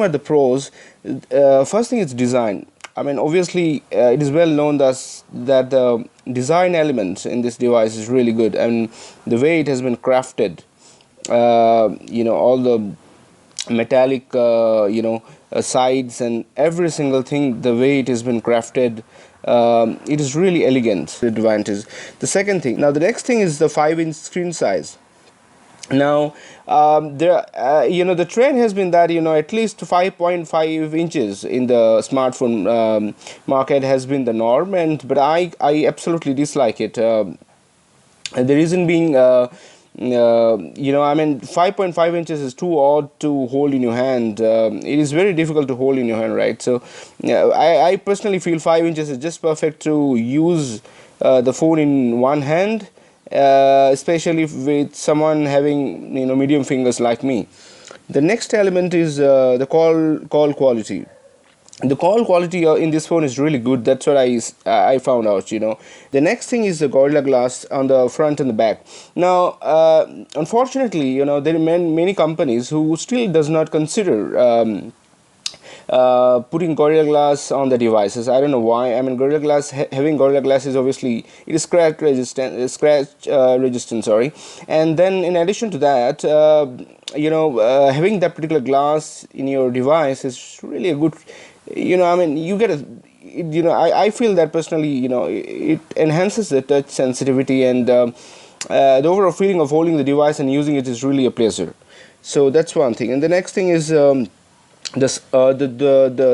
At the pros, first thing is design. I mean, obviously, it is well known that the design elements in this device is really good, and the way it has been crafted, all the metallic, sides and every single thing, the way it has been crafted, it is really elegant. Advantage. The second thing. Now, the next thing is the 5-inch screen size. Now, the trend has been that at least 5.5 inches in the smartphone market has been the norm, but I absolutely dislike it. And the reason being, 5.5 inches is too odd to hold in your hand. It is very difficult to hold in your hand, right? So, I personally feel 5 inches is just perfect to use the phone in one hand, especially with someone having medium fingers like me. The next element is the call quality. The call quality in this phone is really good. That's what I found out. The next thing is the Gorilla Glass on the front and the back. Now, unfortunately, there are many companies who still does not consider putting Gorilla Glass on the devices. I don't know why. I mean, Gorilla Glass, having Gorilla Glass is obviously, it is scratch resistant, sorry. And then in addition to that, having that particular glass in your device is really a good, you get I feel that personally, it enhances the touch sensitivity, and the overall feeling of holding the device and using it is really a pleasure. So that's one thing. And the next thing is the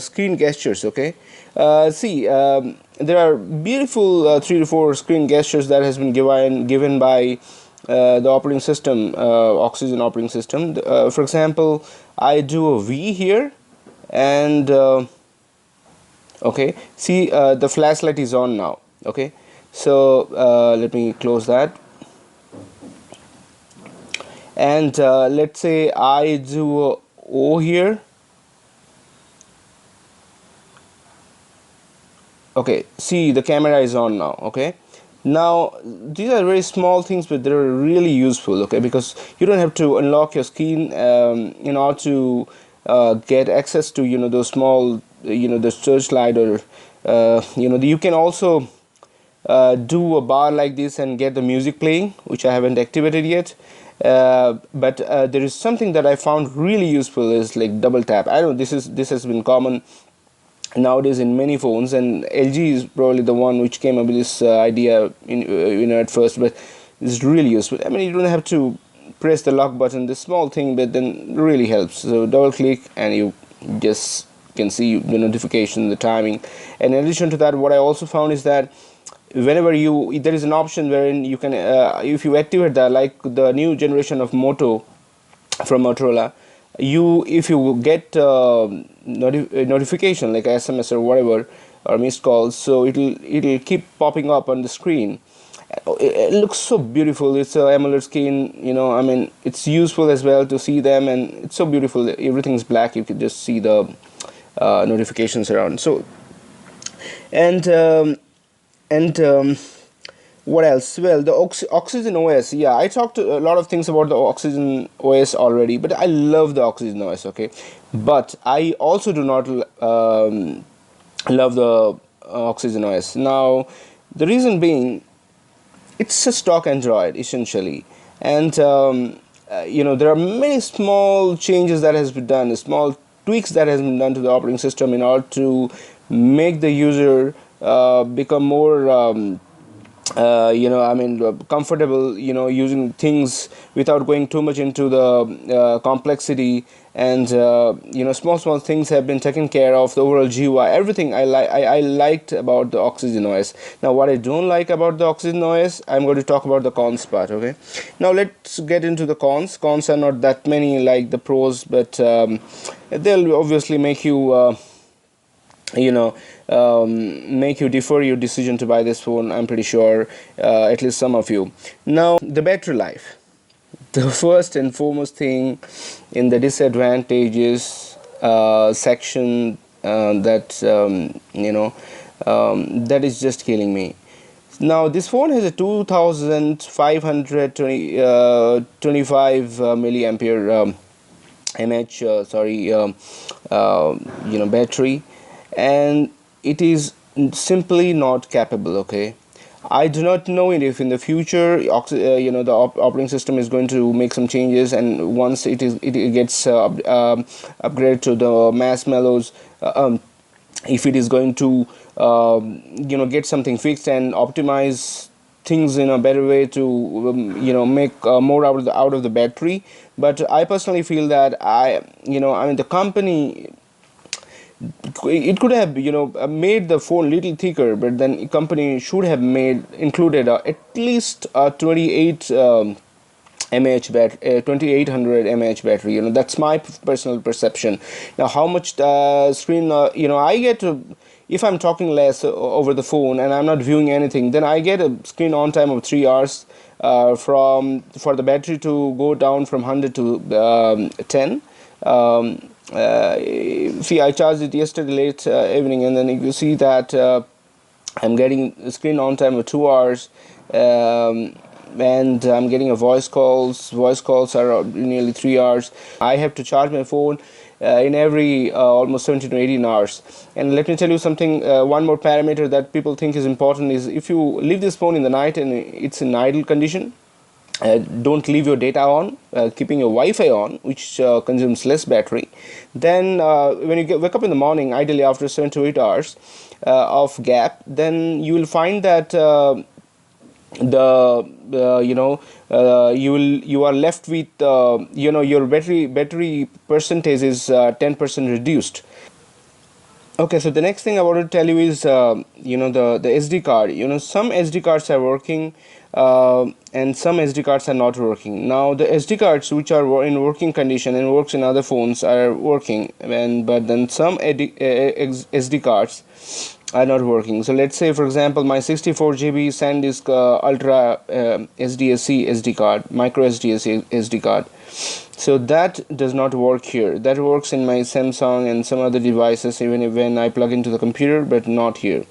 screen gestures. Okay, there are beautiful 3 to 4 screen gestures that has been given by the operating system, Oxygen operating system. For example, I do a V here, and okay, see, the flashlight is on now. Okay, so let me close that, and let's say I do a O here. Okay, see, the camera is on now. Okay, now these are very small things, but they're really useful. Okay, because you don't have to unlock your screen in order to get access to those small the searchlight, or you can also do a bar like this and get the music playing, which I haven't activated yet. But there is something that I found really useful, is like double tap. I know this has been common nowadays in many phones, and LG is probably the one which came up with this idea at first, but it's really useful. I mean, you don't have to press the lock button, this small thing, but then really helps. So double click and you just can see the notification, the timing. And in addition to that, what I also found is that whenever there is an option wherein you can if you activate that, like the new generation of Moto from Motorola, if you get notification like SMS or whatever, or missed calls, so it'll keep popping up on the screen. It looks so beautiful. It's a AMOLED screen, I mean, it's useful as well to see them, and it's so beautiful. Everything's black, you can just see the notifications around. So and what else? Well, the Oxygen OS. Yeah, I talked a lot of things about the Oxygen OS already, but I love the Oxygen OS. Okay, but I also do not love the Oxygen OS. Now, the reason being, it's a stock Android essentially, and there are many small changes that has been done, small tweaks that has been done to the operating system in order to make the user become more comfortable, using things without going too much into the complexity, and small things have been taken care of. The overall GUI, everything I liked about the Oxygen OS. Now, what I don't like about the Oxygen OS, I'm going to talk about the cons part. Okay, now let's get into the cons. Cons are not that many like the pros, but they'll obviously make you make you defer your decision to buy this phone, I'm pretty sure, at least some of you. Now, the battery life. The first and foremost thing in the disadvantages section, that is just killing me. Now, this phone has a 2525 milliampere battery, and it is simply not capable. Okay, I do not know if in the future the operating system is going to make some changes, and once it gets upgraded to the mass mellows, if it is going to get something fixed and optimize things in a better way to make more out of the battery. But I personally feel that I mean the company, it could have made the phone little thicker, but then company should have included at least a 28 mAh 2800 mAh battery. That's my personal perception. Now how much screen I get if I'm talking less over the phone and I'm not viewing anything, then I get a screen on time of 3 hours for the battery to go down from 100 to 10. See, I charged it yesterday late evening, and then you see that I'm getting a screen on time of 2 hours, and I'm getting a voice calls. Voice calls are nearly 3 hours. I have to charge my phone in every almost 17 to 18 hours. And let me tell you something. One more parameter that people think is important is if you leave this phone in the night and it's in idle condition. Don't leave your data on, keeping your Wi-Fi on, which consumes less battery. Then when you wake up in the morning, ideally after 7 to 8 hours of gap, then you will find that you are left with your battery percentage is 10% reduced. Okay, so the next thing I want to tell you is the SD card. Some SD cards are working, and some SD cards are not working. Now the SD cards which are in working condition and works in other phones are working, but then some SD cards are not working. So let's say for example my 64 GB SanDisk Ultra SDSC SD card, micro SDSC SD card. So that does not work here. That works in my Samsung and some other devices even when I plug into the computer, but not here.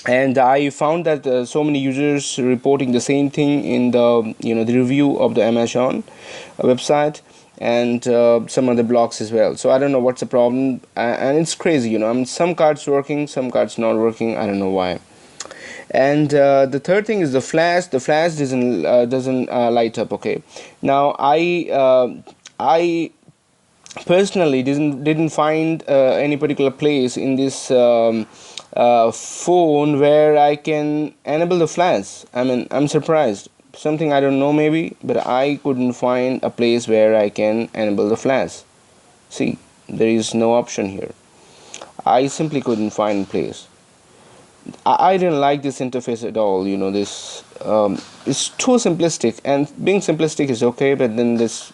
And I found that so many users reporting the same thing in the the review of the Amazon website, and some other blogs as well. So I don't know what's the problem, and it's crazy. Some cards working, some cards not working. I don't know why. And the third thing is the flash. The flash doesn't light up. Okay, now I personally didn't find any particular place in this phone where I can enable the flash. I mean, I'm surprised. Something I don't know maybe, but I couldn't find a place where I can enable the flash. See, there is no option here. I simply couldn't find a place. I didn't like this interface at all. This it's too simplistic, and being simplistic is okay, but then this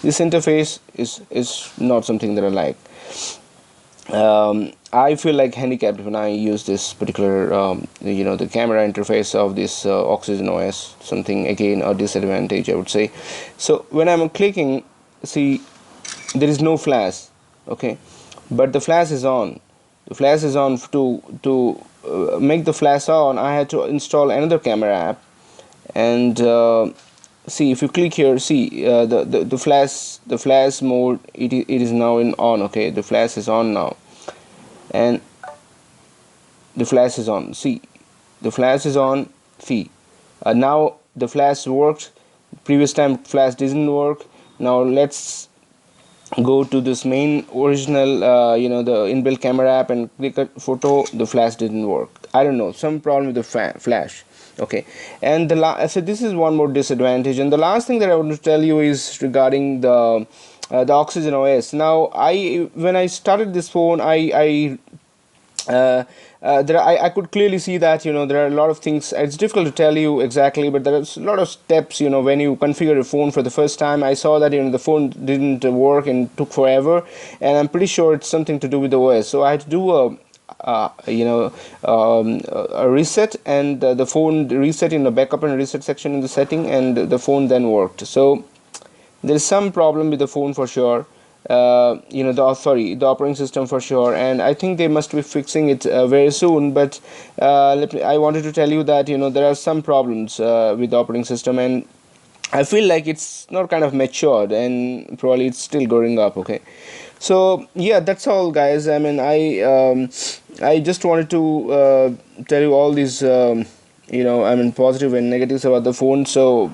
interface is not something that I like. I feel like handicapped when I use this particular the camera interface of this Oxygen OS. Something again a disadvantage, I would say. So when I'm clicking, see, there is no flash. Okay, but the flash is on. The flash is on. To make the flash on, I had to install another camera app, and see, if you click here, see the flash mode, it is now on. Okay, the flash is on now, and the flash is on. See, the flash is on. See, now the flash worked. Previous time flash didn't work. Now let's go to this main original the inbuilt camera app and click a photo. The flash didn't work. I don't know, some problem with the flash. Okay, and so this is one more disadvantage. And the last thing that I want to tell you is regarding the Oxygen OS. Now when I started this phone, I could clearly see that there are a lot of things. It's difficult to tell you exactly, but there's a lot of steps. When you configure a phone for the first time, I saw that the phone didn't work and took forever, and I'm pretty sure it's something to do with the OS. So I had to do a reset, and the phone reset in the backup and reset section in the setting, and the phone then worked. So there's some problem with the phone for sure. The operating system for sure, and I think they must be fixing it very soon. But I wanted to tell you that there are some problems with the operating system, and I feel like it's not kind of matured, and probably it's still growing up. Okay, So yeah, that's all, guys. I mean, I just wanted to tell you all these I mean, positive and negatives about the phone. So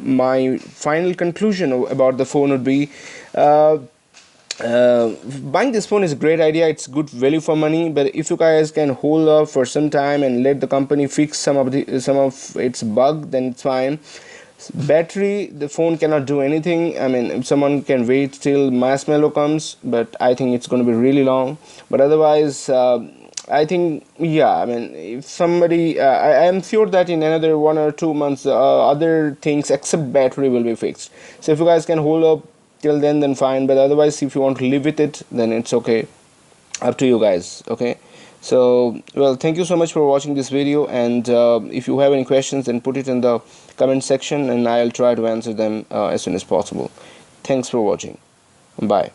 my final conclusion about the phone would be, uh, buying this phone is a great idea. It's good value for money, but if you guys can hold up for some time and let the company fix some of its bug, then it's fine. Battery, the phone cannot do anything. I mean, someone can wait till marshmallow comes, but I think it's going to be really long. But otherwise, I think, yeah, I mean, if somebody I am sure that in another 1 or 2 months, other things except battery will be fixed. So if you guys can hold up till then fine, but otherwise, if you want to live with it, then it's okay, up to you guys. Okay, so well, thank you so much for watching this video, and if you have any questions, then put it in the comment section and I'll try to answer them as soon as possible. Thanks for watching. Bye.